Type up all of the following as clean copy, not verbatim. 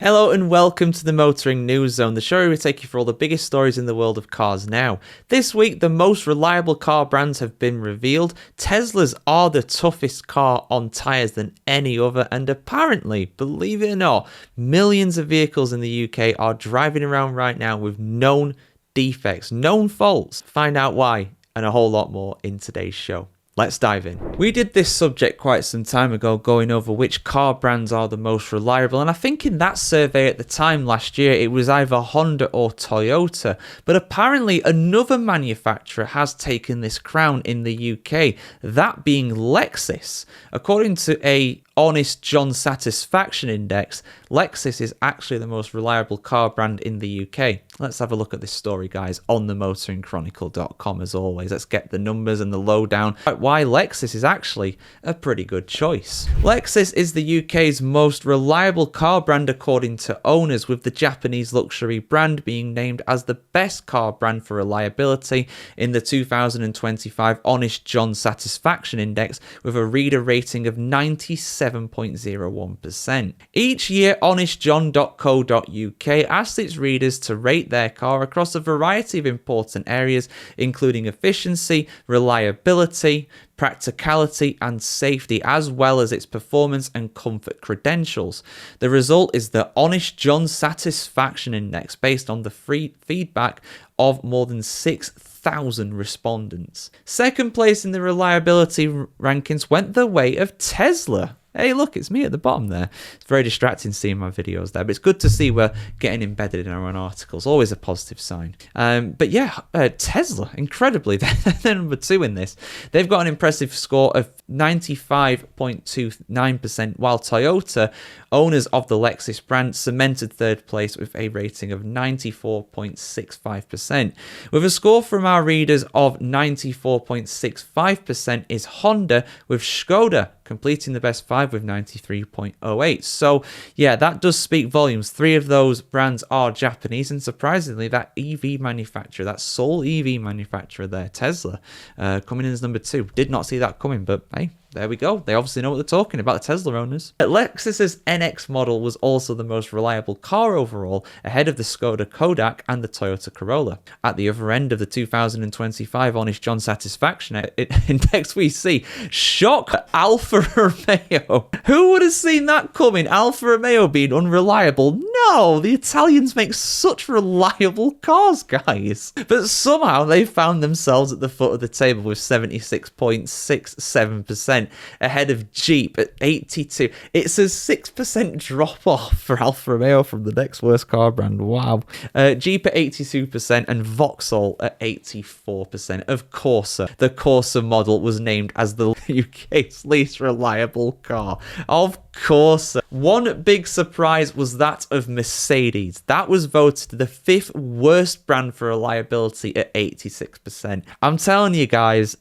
Hello and welcome to the Motoring News Zone, the show where we take you for all the biggest stories in the world of cars now. This week, the most reliable car brands have been revealed. Teslas are the toughest car on tyres than any other, and apparently, believe it or not, millions of vehicles in the UK are driving around right now with known defects, known faults. Find out why and a whole lot more in today's show. Let's dive in. We did this subject quite some time ago, going over which car brands are the most reliable, and I think in that survey at the time last year it was either Honda or Toyota, but apparently another manufacturer has taken this crown in the UK, that being Lexus. According to a Honest John Satisfaction Index, Lexus is actually the most reliable car brand in the UK. Let's have a look at this story, guys, on themotoringchronicle.com as always. Let's get the numbers and the lowdown why Lexus is actually a pretty good choice. Lexus is the UK's most reliable car brand according to owners, with the Japanese luxury brand being named as the best car brand for reliability in the 2025 Honest John Satisfaction Index, with a reader rating of 97.01%. Each year, honestjohn.co.uk asks its readers to rate their car across a variety of important areas, including efficiency, reliability, practicality and safety, as well as its performance and comfort credentials. The result is the Honest John Satisfaction Index, based on the free feedback of more than 6,000 respondents. Second place in the reliability rankings went the way of Tesla. Hey, look, it's me at the bottom there. It's very distracting seeing my videos there, but it's good to see we're getting embedded in our own articles. Always a positive sign. But yeah, Tesla, incredibly, they're number 2 in this. They've got an impressive score of 95.29%, while Toyota, owners of the Lexus brand, cemented third place with a rating of 94.65%. With a score from our readers of 94.65% is Honda, with Skoda completing the best 5 with 93.08. So yeah, that does speak volumes. 3 of those brands are Japanese, and surprisingly, that EV manufacturer, that sole EV manufacturer there, Tesla, coming in as number 2. Did not see that coming, but hey, there we go. They obviously know what they're talking about, the Tesla owners. Lexus's NX model was also the most reliable car overall, ahead of the Skoda Kodiaq and the Toyota Corolla. At the other end of the 2025 Honest John Satisfaction Index, we see shock Alfa Romeo. Who would have seen that coming? Alfa Romeo being unreliable? No, the Italians make such reliable cars, guys. But somehow they found themselves at the foot of the table with 76.67%. Ahead of Jeep at 82. It's a 6% drop off for Alfa Romeo from the next worst car brand. Wow. Jeep at 82% and Vauxhall at 84%. Of course, the Corsa model was named as the UK's least reliable car. Of course. One big surprise was that of Mercedes. That was voted the 5th worst brand for reliability at 86%. I'm telling you guys,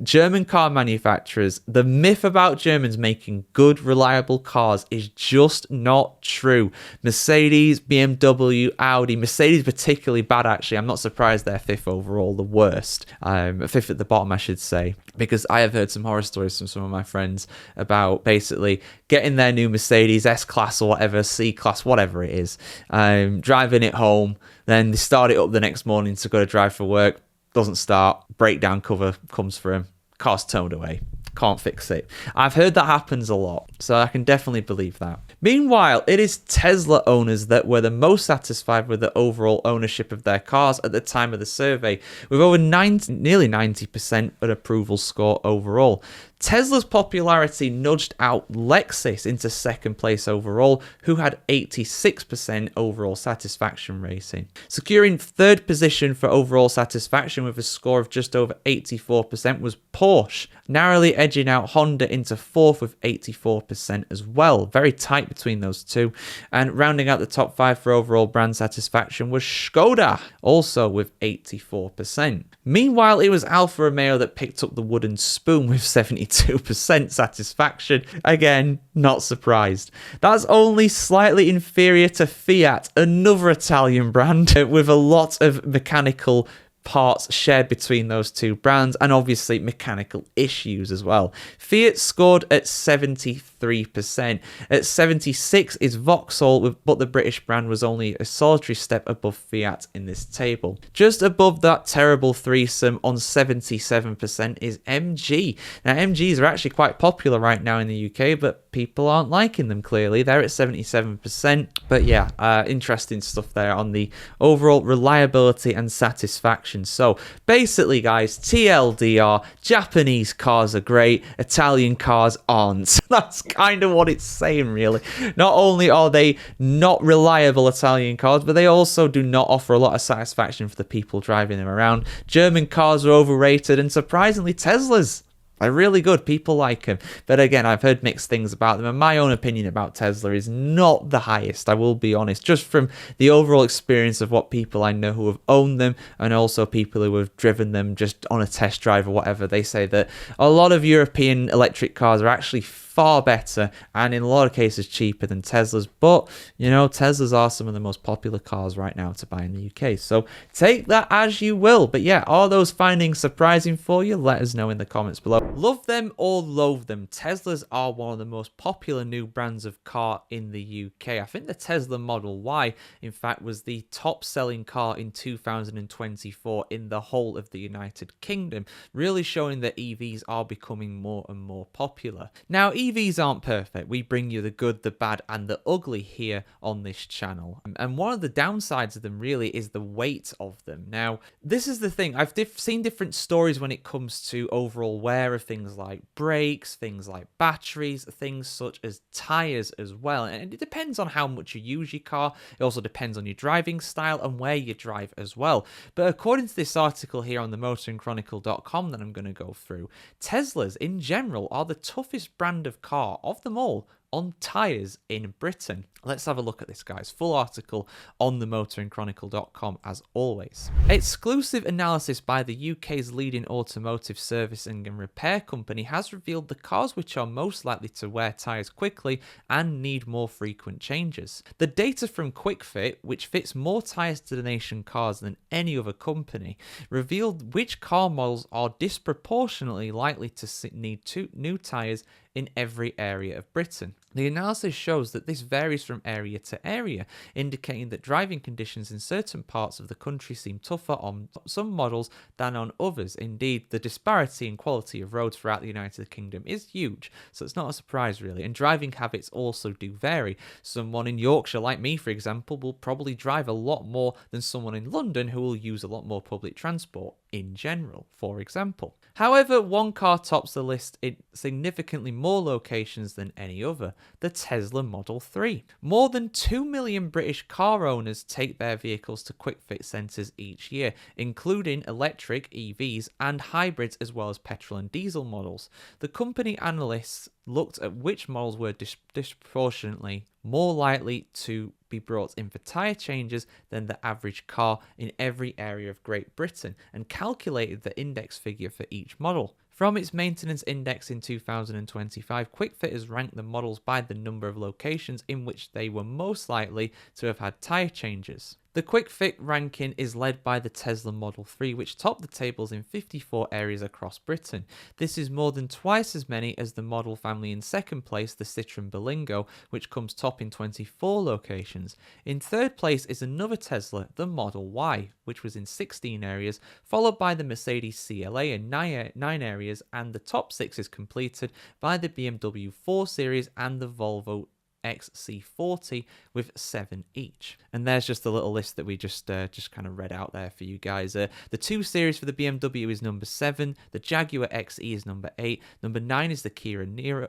German car manufacturers, the myth about Germans making good, reliable cars is just not true. Mercedes, BMW, Audi, Mercedes particularly bad actually. I'm not surprised they're 5th overall, the worst. 5th at the bottom, I should say, because I have heard some horror stories from some of my friends about basically getting their new Mercedes S-Class or whatever, C-Class, whatever it is, driving it home, then they start it up the next morning to go to drive for work, doesn't start, breakdown cover comes for him, car's towed away. Can't fix it. I've heard that happens a lot, so I can definitely believe that. Meanwhile, it is Tesla owners that were the most satisfied with the overall ownership of their cars at the time of the survey, with over nearly 90% an approval score overall. Tesla's popularity nudged out Lexus into second place overall, who had 86% overall satisfaction rating. Securing third position for overall satisfaction with a score of just over 84% was Porsche, narrowly edging out Honda into fourth with 84% as well. Very tight between those two. And rounding out the top 5 for overall brand satisfaction was Skoda, also with 84%. Meanwhile, it was Alfa Romeo that picked up the wooden spoon with 72% satisfaction. Again, not surprised. That's only slightly inferior to Fiat, another Italian brand, with a lot of mechanical parts shared between those two brands, and obviously mechanical issues as well. Fiat scored at 73 73%. At 76 is Vauxhall, but the British brand was only a solitary step above Fiat in this table. Just above that terrible threesome on 77% is MG. Now, MGs are actually quite popular right now in the UK, but people aren't liking them clearly. They're at 77%. But yeah, interesting stuff there on the overall reliability and satisfaction. So basically, guys, TLDR, Japanese cars are great, Italian cars aren't. That's kind of what it's saying, really. Not only are they not reliable Italian cars, but they also do not offer a lot of satisfaction for the people driving them around. German cars are overrated, and surprisingly, Teslas are really good. People like them. But again, I've heard mixed things about them, and my own opinion about Tesla is not the highest, I will be honest. Just from the overall experience of what people I know who have owned them, and also people who have driven them just on a test drive or whatever, they say that a lot of European electric cars are actually far better and in a lot of cases cheaper than Teslas. But you know, Teslas are some of the most popular cars right now to buy in the UK, so take that as you will. But yeah, are those findings surprising for you? Let us know in the comments below. Love them or loathe them, Teslas are one of the most popular new brands of car in the UK. I think the Tesla Model Y, in fact, was the top selling car in 2024 in the whole of the United Kingdom, really showing that EVs are becoming more and more popular. Now, EVs aren't perfect. We bring you the good, the bad, and the ugly here on this channel. And one of the downsides of them really is the weight of them. Now, this is the thing. I've seen different stories when it comes to overall wear of things like brakes, things like batteries, things such as tyres as well. And it depends on how much you use your car. It also depends on your driving style and where you drive as well. But according to this article here on the motoringchronicle.com that I'm going to go through, Teslas in general are the toughest brand of car of them all on tyres in Britain. Let's have a look at this, guys. Full article on the motoringchronicle.com as always. Exclusive analysis by the UK's leading automotive servicing and repair company has revealed the cars which are most likely to wear tyres quickly and need more frequent changes. The data from QuickFit, which fits more tyres to the nation cars than any other company, revealed which car models are disproportionately likely to need new tyres in every area of Britain. The analysis shows that this varies from area to area, indicating that driving conditions in certain parts of the country seem tougher on some models than on others. Indeed, the disparity in quality of roads throughout the United Kingdom is huge, so it's not a surprise really. And driving habits also do vary. Someone in Yorkshire, like me for example, will probably drive a lot more than someone in London who will use a lot more public transport in general, for example. However, one car tops the list in significantly more locations than any other, the Tesla Model 3. More than 2 million British car owners take their vehicles to QuickFit centres each year, including electric EVs and hybrids as well as petrol and diesel models. The company analysts looked at which models were disproportionately more likely to be brought in for tyre changes than the average car in every area of Great Britain and calculated the index figure for each model. From its maintenance index in 2025, QuickFit has ranked the models by the number of locations in which they were most likely to have had tyre changes. The QuickFit ranking is led by the Tesla Model 3, which topped the tables in 54 areas across Britain. This is more than twice as many as the model family. In second place, the Citroen Berlingo, which comes top in 24 locations. In third place is another Tesla, the Model Y, which was in 16 areas, followed by the Mercedes CLA in 9 areas, and the top 6 is completed by the BMW 4 Series and the Volvo XC40 with 7 each. And there's just a little list that we just kind of read out there for you guys. The 2 Series for the BMW is number 7, the Jaguar XE is number 8, number 9 is the Kia Niro,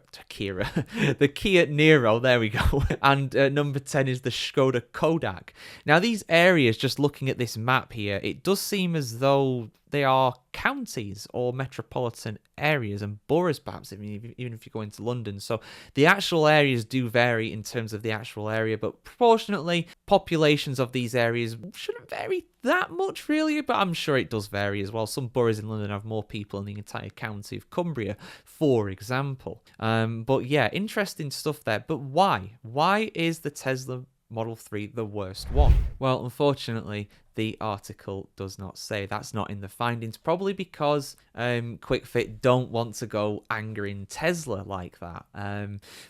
there we go, and number 10 is the Skoda Kodiaq. Now these areas, just looking at this map here, it does seem as though they are counties or metropolitan areas and boroughs, perhaps, even if you go into London. So the actual areas do vary in terms of the actual area, but proportionately, populations of these areas shouldn't vary that much, really, but I'm sure it does vary as well. Some boroughs in London have more people than the entire county of Cumbria, for example. But yeah, interesting stuff there. But why? Why is the Tesla Model 3 the worst one? Well, unfortunately, the article does not say. That's not in the findings, probably because QuickFit don't want to go angering Tesla like that.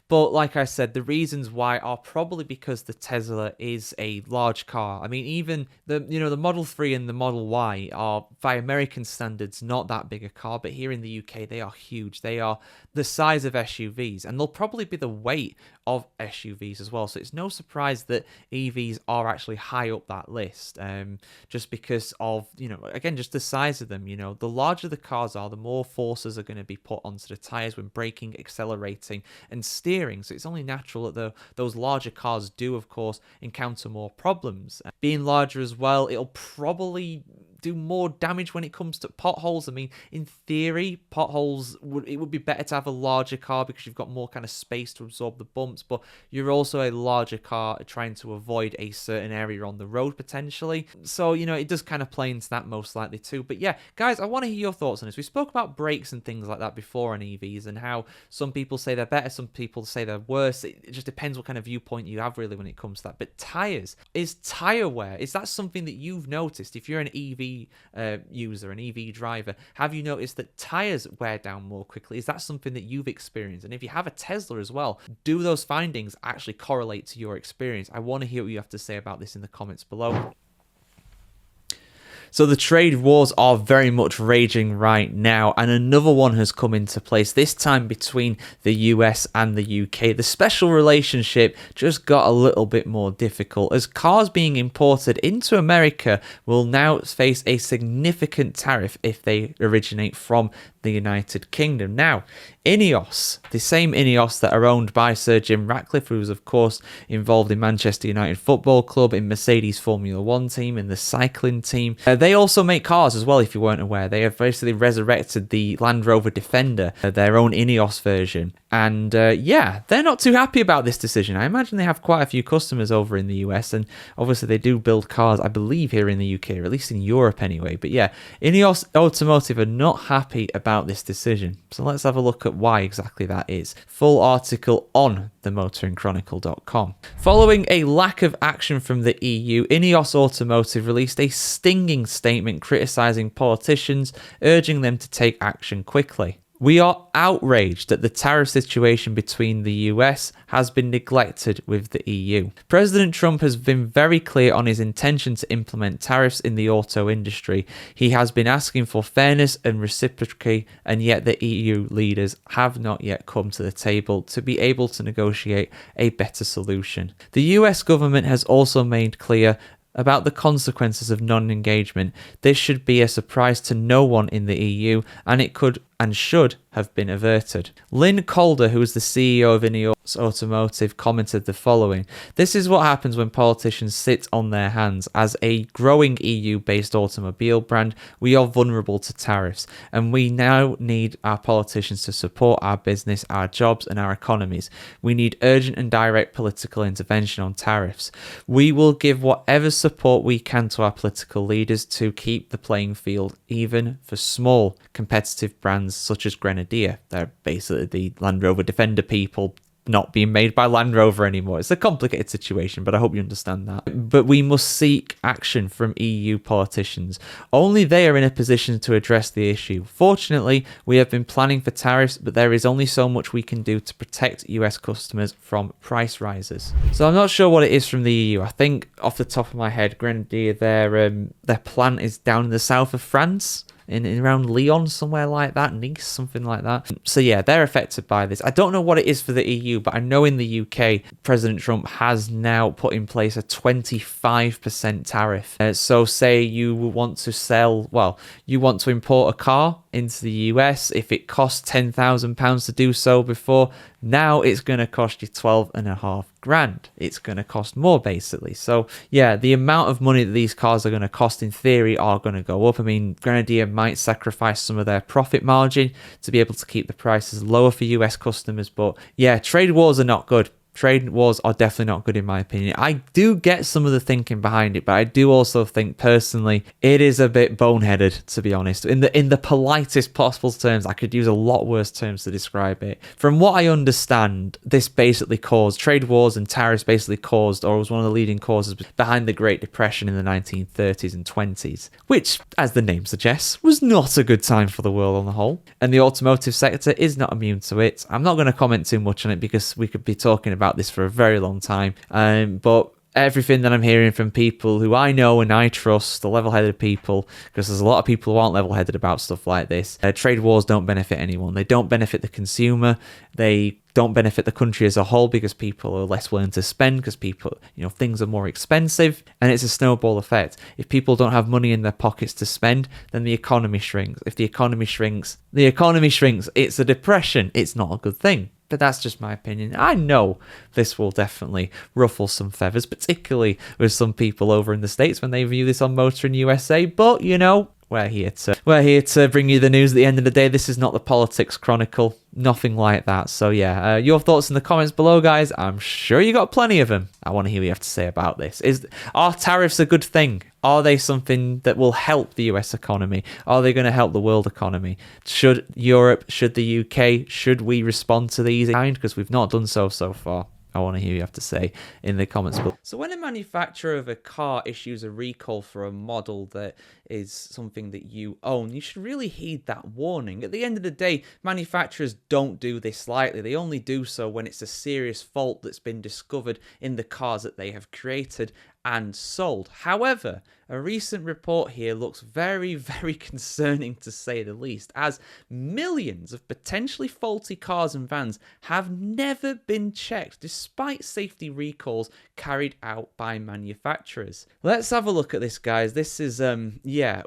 But like I said, the reasons why are probably because the Tesla is a large car. I mean, even the Model 3 and the Model Y are, by American standards, not that big a car, but here in the UK they are huge. They are the size of SUVs, and they'll probably be the weight of SUVs as well. So it's no surprise that EVs are actually high up that list, just because of, again, just the size of them. The larger the cars are, the more forces are going to be put onto the tyres when braking, accelerating, and steering. So it's only natural that those larger cars do, of course, encounter more problems. Being larger as well, it'll probably do more damage when it comes to potholes. I mean, in theory, potholes it would be better to have a larger car because you've got more kind of space to absorb the bumps, but you're also a larger car trying to avoid a certain area on the road potentially. So, it does kind of play into that most likely too. But yeah, guys, I want to hear your thoughts on this. We spoke about brakes and things like that before on EVs and how some people say they're better, some people say they're worse. It just depends what kind of viewpoint you have really when it comes to that. But tires, is tire wear, is that something that you've noticed? If you're an EV user, an EV driver, have you noticed that tires wear down more quickly? Is that something that you've experienced? And if you have a Tesla as well, do those findings actually correlate to your experience? I want to hear what you have to say about this in the comments below. So the trade wars are very much raging right now, and another one has come into place, this time between the US and the UK. The special relationship just got a little bit more difficult, as cars being imported into America will now face a significant tariff if they originate from the United Kingdom. Now, INEOS, the same INEOS that are owned by Sir Jim Ratcliffe, who was of course involved in Manchester United Football Club, in Mercedes Formula One team, in the cycling team. They also make cars as well, if you weren't aware. They have basically resurrected the Land Rover Defender, their own INEOS version. And yeah, they're not too happy about this decision. I imagine they have quite a few customers over in the US, and obviously they do build cars, I believe, here in the UK, or at least in Europe anyway. But yeah, INEOS Automotive are not happy about this decision. So let's have a look at why exactly that is. Full article on themotoringchronicle.com. Following a lack of action from the EU, INEOS Automotive released a stinging statement criticising politicians, urging them to take action quickly. We are outraged that the tariff situation between the US has been neglected with the EU. President Trump has been very clear on his intention to implement tariffs in the auto industry. He has been asking for fairness and reciprocity, and yet the EU leaders have not yet come to the table to be able to negotiate a better solution. The US government has also made clear about the consequences of non-engagement. This should be a surprise to no one in the EU, and it could and should have been averted. Lynn Calder, who is the CEO of INEOS Automotive, commented the following: "This is what happens when politicians sit on their hands. As a growing EU-based automobile brand, we are vulnerable to tariffs, and we now need our politicians to support our business, our jobs, and our economies. We need urgent and direct political intervention on tariffs. We will give whatever support we can to our political leaders to keep the playing field even for small, competitive brands such as Grenadier." They're basically the Land Rover Defender people not being made by Land Rover anymore. It's a complicated situation, but I hope you understand that. But we must seek action from EU politicians. Only they are in a position to address the issue. Fortunately, we have been planning for tariffs, but there is only so much we can do to protect US customers from price rises. So I'm not sure what it is from the EU. I think off the top of my head, Grenadier, their plant is down in the south of France. In around Lyon, somewhere like that, Nice, something like that. So yeah, they're affected by this. I don't know what it is for the EU, but I know in the UK, President Trump has now put in place a 25% tariff. So say you want to import a car into the US. If it cost £10,000 to do so before, now it's going to cost you 12.5 grand. It's going to cost more basically. So yeah, the amount of money that these cars are going to cost in theory are going to go up. I mean, Grenadier might sacrifice some of their profit margin to be able to keep the prices lower for US customers, but yeah, trade wars are not good. Trade wars are definitely not good in my opinion. I do get some of the thinking behind it, but I do also think personally it is a bit boneheaded, to be honest. In the politest possible terms, I could use a lot worse terms to describe it. From what I understand, this basically caused trade wars, and tariffs basically caused, or was one of the leading causes behind the Great Depression in the 1930s and 20s, which, as the name suggests, was not a good time for the world on the whole. And the automotive sector is not immune to it. I'm not going to comment too much on it because we could be talking about this for a very long time. But everything that I'm hearing from people who I know and I trust, the level-headed people, because there's a lot of people who aren't level-headed about stuff like this. Trade wars don't benefit anyone. They don't benefit the consumer. They don't benefit the country as a whole because people are less willing to spend because people, things are more expensive, and it's a snowball effect. If people don't have money in their pockets to spend, then the economy shrinks. If the economy shrinks, It's a depression. It's not a good thing. But that's just my opinion. I know this will definitely ruffle some feathers, particularly with some people over in the States when they view this on Motoring USA. But, we're here to bring you the news at the end of the day. This is not the Politics Chronicle. Nothing like that. So yeah, your thoughts in the comments below, guys. I'm sure you got plenty of them. I want to hear what you have to say about this. Are tariffs a good thing? Are they something that will help the US economy? Are they going to help the world economy? Should Europe, should the UK, should we respond to these in kind? Because we've not done so far. I want to hear what you have to say in the comments below. So when a manufacturer of a car issues a recall for a model that is something that you own, you should really heed that warning. At the end of the day, manufacturers don't do this lightly. They only do so when it's a serious fault that's been discovered in the cars that they have created and sold. However, a recent report here looks very, very concerning to say the least, as millions of potentially faulty cars and vans have never been checked despite safety recalls carried out by manufacturers. Let's have a look at this, guys. This is,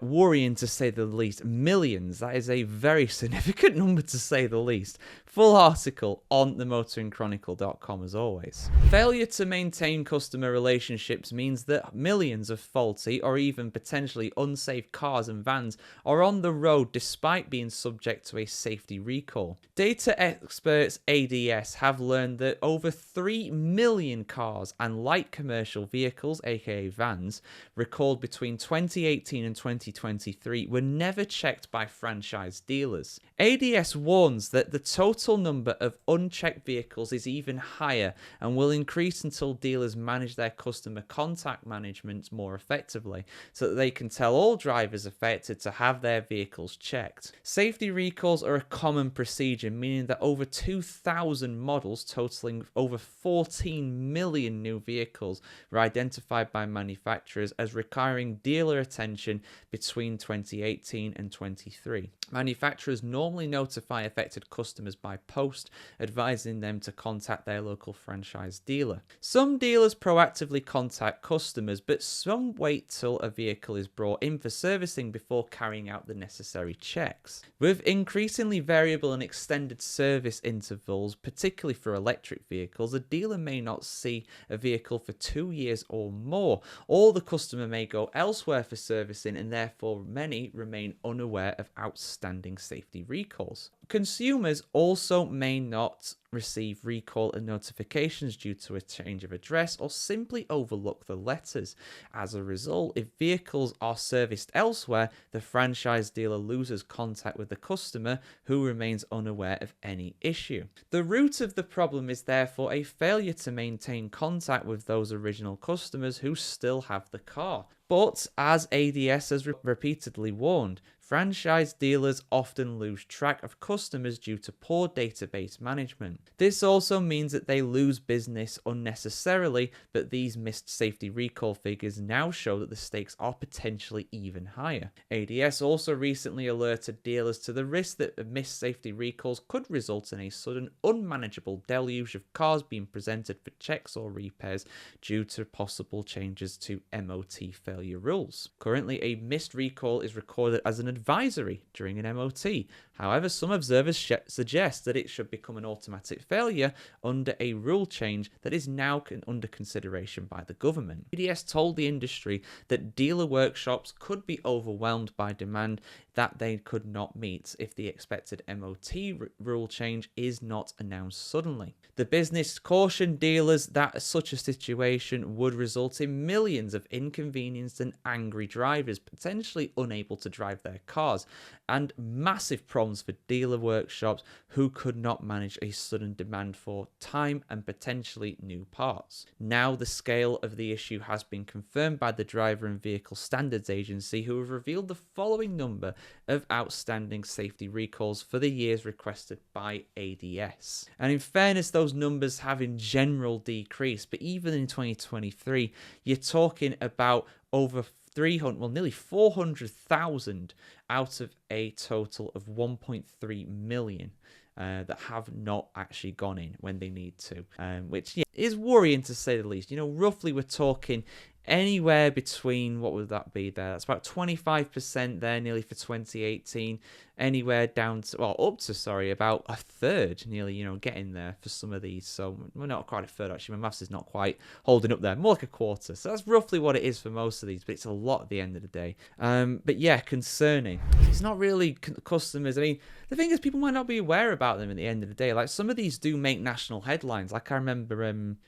worrying to say the least. Millions, that is a very significant number to say the least. Full article on themotoringchronicle.com as always. Failure to maintain customer relationships means that millions of faulty or even potentially unsafe cars and vans are on the road despite being subject to a safety recall. Data experts ADS have learned that over 3 million cars and light commercial vehicles, aka vans, recalled between 2018 and 2023 were never checked by franchise dealers. ADS warns that the total number of unchecked vehicles is even higher and will increase until dealers manage their customer contact management more effectively so that they can tell all drivers affected to have their vehicles checked. Safety recalls are a common procedure, meaning that over 2,000 models totaling over 14 million new vehicles were identified by manufacturers as requiring dealer attention between 2018 and 23. Manufacturers normally notify affected customers by post, advising them to contact their local franchise dealer. Some dealers proactively contact customers, but some wait till a vehicle is brought in for servicing before carrying out the necessary checks. With increasingly variable and extended service intervals, particularly for electric vehicles, a dealer may not see a vehicle for 2 years or more, or the customer may go elsewhere for servicing, and therefore many remain unaware of outstanding safety recalls. Consumers also may not receive recall and notifications due to a change of address or simply overlook the letters. As a result, if vehicles are serviced elsewhere, the franchise dealer loses contact with the customer who remains unaware of any issue. The root of the problem is therefore a failure to maintain contact with those original customers who still have the car. But as ADS has repeatedly warned, franchise dealers often lose track of customers due to poor database management. This also means that they lose business unnecessarily, but these missed safety recall figures now show that the stakes are potentially even higher. ADS also recently alerted dealers to the risk that missed safety recalls could result in a sudden unmanageable deluge of cars being presented for checks or repairs due to possible changes to MOT failure rules. Currently, a missed recall is recorded as an advisory during an MOT. However, some observers suggest that it should become an automatic failure under a rule change that is now under consideration by the government. EDS told the industry that dealer workshops could be overwhelmed by demand that they could not meet if the expected MOT rule change is not announced suddenly. The business cautioned dealers that such a situation would result in millions of inconvenienced and angry drivers potentially unable to drive their cars, and massive problems for dealer workshops who could not manage a sudden demand for time and potentially new parts. Now the scale of the issue has been confirmed by the Driver and Vehicle Standards Agency, who have revealed the following number of outstanding safety recalls for the years requested by ADS. And in fairness, those numbers have in general decreased, but even in 2023, you're talking about over 300, well, nearly 400,000 out of a total of 1.3 million that have not actually gone in when they need to, which is worrying to say the least. Roughly we're talking anywhere between, what would that be there? That's about 25% there, nearly for 2018. Anywhere down to, up to, about a third, nearly, getting there for some of these. So we're not quite a third, actually. My maths is not quite holding up there. More like a quarter. So that's roughly what it is for most of these, but it's a lot at the end of the day. But yeah, concerning. It's not really customers. I mean, the thing is, people might not be aware about them at the end of the day. Like, some of these do make national headlines. Like, I remember,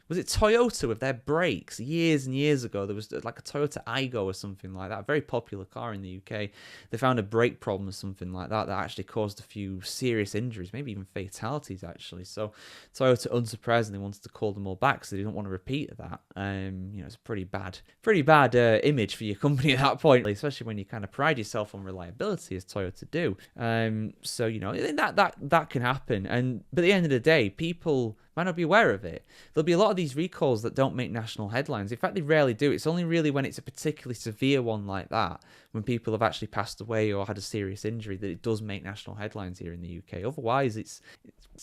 was it Toyota with their brakes years and years ago? There was like a Toyota Aygo or something like that, a very popular car in the UK. They found a brake problem or something like that actually caused a few serious injuries, maybe even fatalities, actually. So Toyota, unsurprisingly, wanted to call them all back because they didn't want to repeat that. It's a pretty bad image for your company at that point, especially when you kind of pride yourself on reliability, as Toyota do. So that can happen. But at the end of the day, people might not be aware of it. There'll be a lot of these recalls that don't make national headlines. In fact, they rarely do. It's only really when it's a particularly severe one like that, when people have actually passed away or had a serious injury, that it does make national headlines here in the UK. Otherwise, it's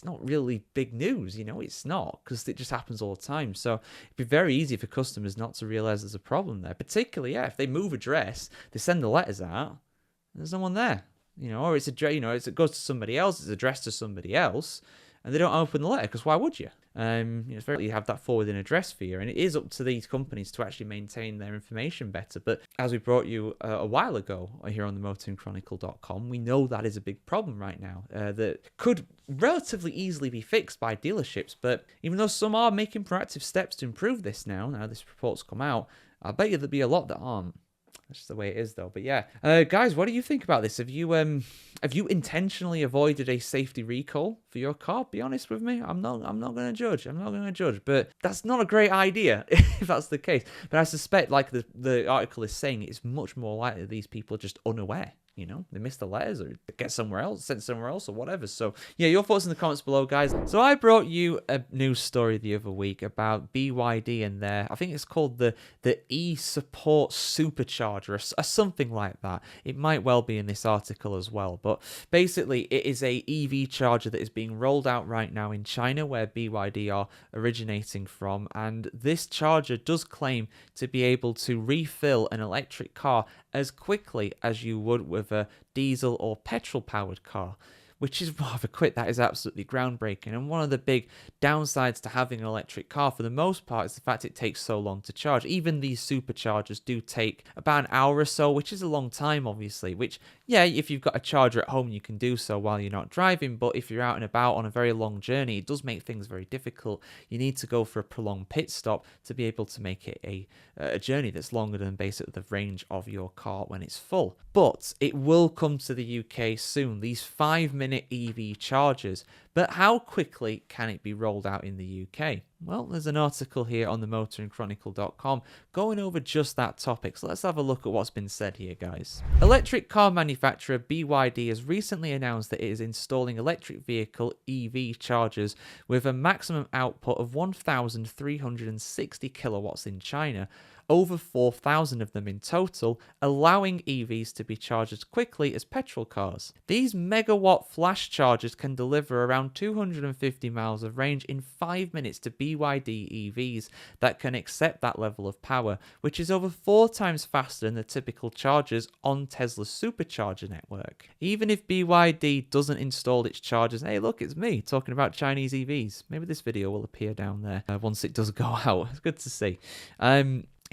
not really big news. It's not, because it just happens all the time. So it'd be very easy for customers not to realise there's a problem there. Particularly, if they move address, they send the letters out, there's no one there. Or it goes to somebody else, it's addressed to somebody else, and they don't open the letter, because why would you? It's very you have that forwarding address for you, and it is up to these companies to actually maintain their information better. But as we brought you a while ago here on the motoringchronicle.com, we know that is a big problem right now that could relatively easily be fixed by dealerships. But even though some are making proactive steps to improve this now this report's come out, I bet you there'll be a lot that aren't. That's just the way it is, though. But yeah, guys, what do you think about this? Have you intentionally avoided a safety recall for your car? Be honest with me. I'm not going to judge. But that's not a great idea if that's the case. But I suspect, like the article is saying, it's much more likely these people are just unaware. They missed the letters or get somewhere else, sent somewhere else or whatever. So yeah, your thoughts in the comments below, guys. So I brought you a news story the other week about BYD and I think it's called the e-support supercharger or something like that. It might well be in this article as well. But basically, it is a EV charger that is being rolled out right now in China, where BYD are originating from. And this charger does claim to be able to refill an electric car as quickly as you would with a diesel or petrol powered car, which is rather quick. That is absolutely groundbreaking. And one of the big downsides to having an electric car, for the most part, is the fact it takes so long to charge. Even these superchargers do take about an hour or so, which is a long time, obviously, which, yeah, if you've got a charger at home, you can do so while you're not driving. But if you're out and about on a very long journey, it does make things very difficult. You need to go for a prolonged pit stop to be able to make it a journey that's longer than basically the range of your car when it's full. But it will come to the UK soon, these 5-minute EV chargers. But how quickly can it be rolled out in the UK? Well, there's an article here on the motoringchronicle.com going over just that topic. So let's have a look at what's been said here, guys. Electric car manufacturer BYD has recently announced that it is installing electric vehicle EV chargers with a maximum output of 1,360 kilowatts in China, over 4,000 of them in total, allowing EVs to be charged as quickly as petrol cars. These megawatt flash chargers can deliver around 250 miles of range in 5 minutes to BYD EVs that can accept that level of power, which is over 4 times faster than the typical chargers on Tesla's supercharger network. Even if BYD doesn't install its chargers, hey look, it's me talking about Chinese EVs. Maybe this video will appear down there once it does go out. It's good to see.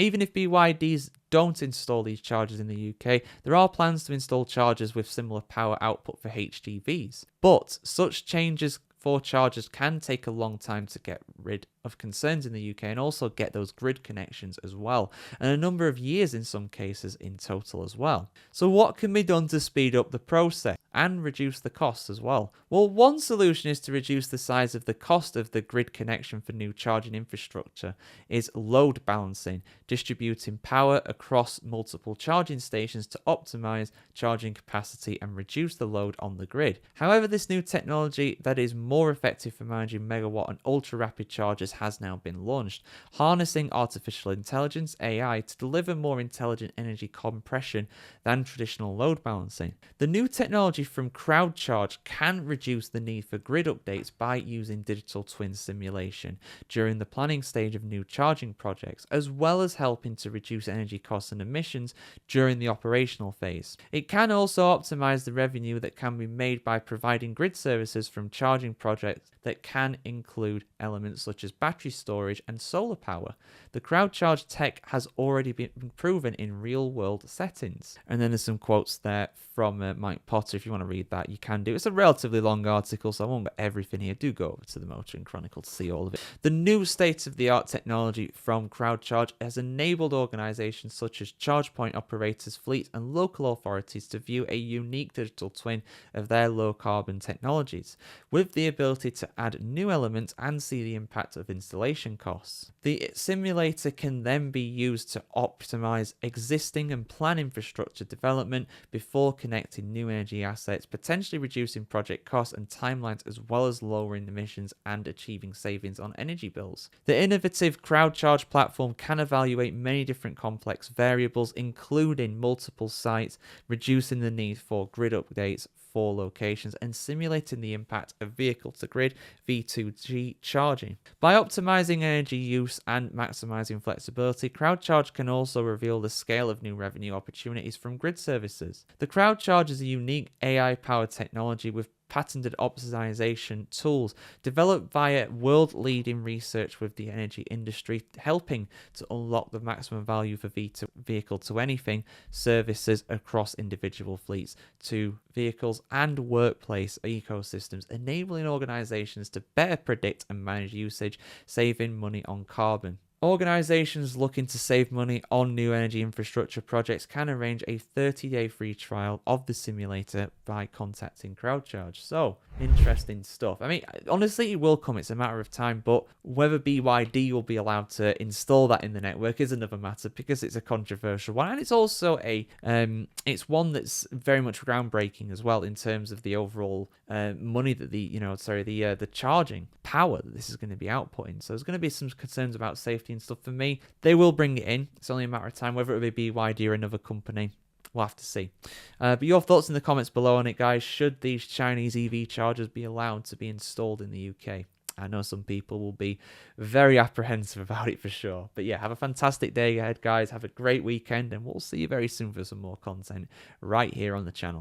Even if BYDs don't install these chargers in the UK, there are plans to install chargers with similar power output for HGVs. But such changes for chargers can take a long time to get rid of concerns in the UK and also get those grid connections as well, and a number of years in some cases in total as well. So what can be done to speed up the process and reduce the costs as well? Well, one solution is to reduce the size of the cost of the grid connection for new charging infrastructure is load balancing, distributing power across multiple charging stations to optimize charging capacity and reduce the load on the grid. However, this new technology that is more effective for managing megawatt and ultra rapid chargers has now been launched, harnessing artificial intelligence AI to deliver more intelligent energy compression than traditional load balancing. The new technology from CrowdCharge can reduce the need for grid updates by using digital twin simulation during the planning stage of new charging projects, as well as helping to reduce energy costs and emissions during the operational phase. It can also optimize the revenue that can be made by providing grid services from charging projects that can include elements such as battery storage and solar power. The CrowdCharge tech has already been proven in real-world settings. And then there's some quotes there from Mike Potter. If you want to read that, you can do. It's a relatively long article, so I won't get everything here. Do go over to the Motoring Chronicle to see all of it. The new state-of-the-art technology from CrowdCharge has enabled organizations such as charge point operators, fleets, and local authorities to view a unique digital twin of their low-carbon technologies, with the ability to add new elements and see the impact of installation costs. The simulator can then be used to optimize existing and plan infrastructure development before connecting new energy assets, potentially reducing project costs and timelines, as well as lowering emissions and achieving savings on energy bills. The innovative CrowdCharge platform can evaluate many different complex variables, including multiple sites, reducing the need for grid updates for locations and simulating the impact of vehicle-to-grid V2G charging. By optimizing energy use and maximizing flexibility, CrowdCharge can also reveal the scale of new revenue opportunities from grid services. The CrowdCharge is a unique AI-powered technology with patented optimization tools developed via world-leading research with the energy industry, helping to unlock the maximum value for vehicle-to-anything services across individual fleets to vehicles and workplace ecosystems, enabling organizations to better predict and manage usage, saving money on carbon. Organizations looking to save money on new energy infrastructure projects can arrange a 30-day free trial of the simulator by contacting CrowdCharge. So, interesting stuff. I mean, honestly, it will come. It's a matter of time, but whether BYD will be allowed to install that in the network is another matter because it's a controversial one, and it's also it's one that's very much groundbreaking as well in terms of the overall money that the charging power that this is going to be outputting. So there's going to be some concerns about safety and stuff. For me, they will bring it in. It's only a matter of time, whether it be BYD or another company. We'll have to see. But your thoughts in the comments below on it, guys. Should these Chinese EV chargers be allowed to be installed in the UK? I know some people will be very apprehensive about it for sure. But yeah, have a fantastic day ahead, guys. Have a great weekend, and we'll see you very soon for some more content right here on the channel.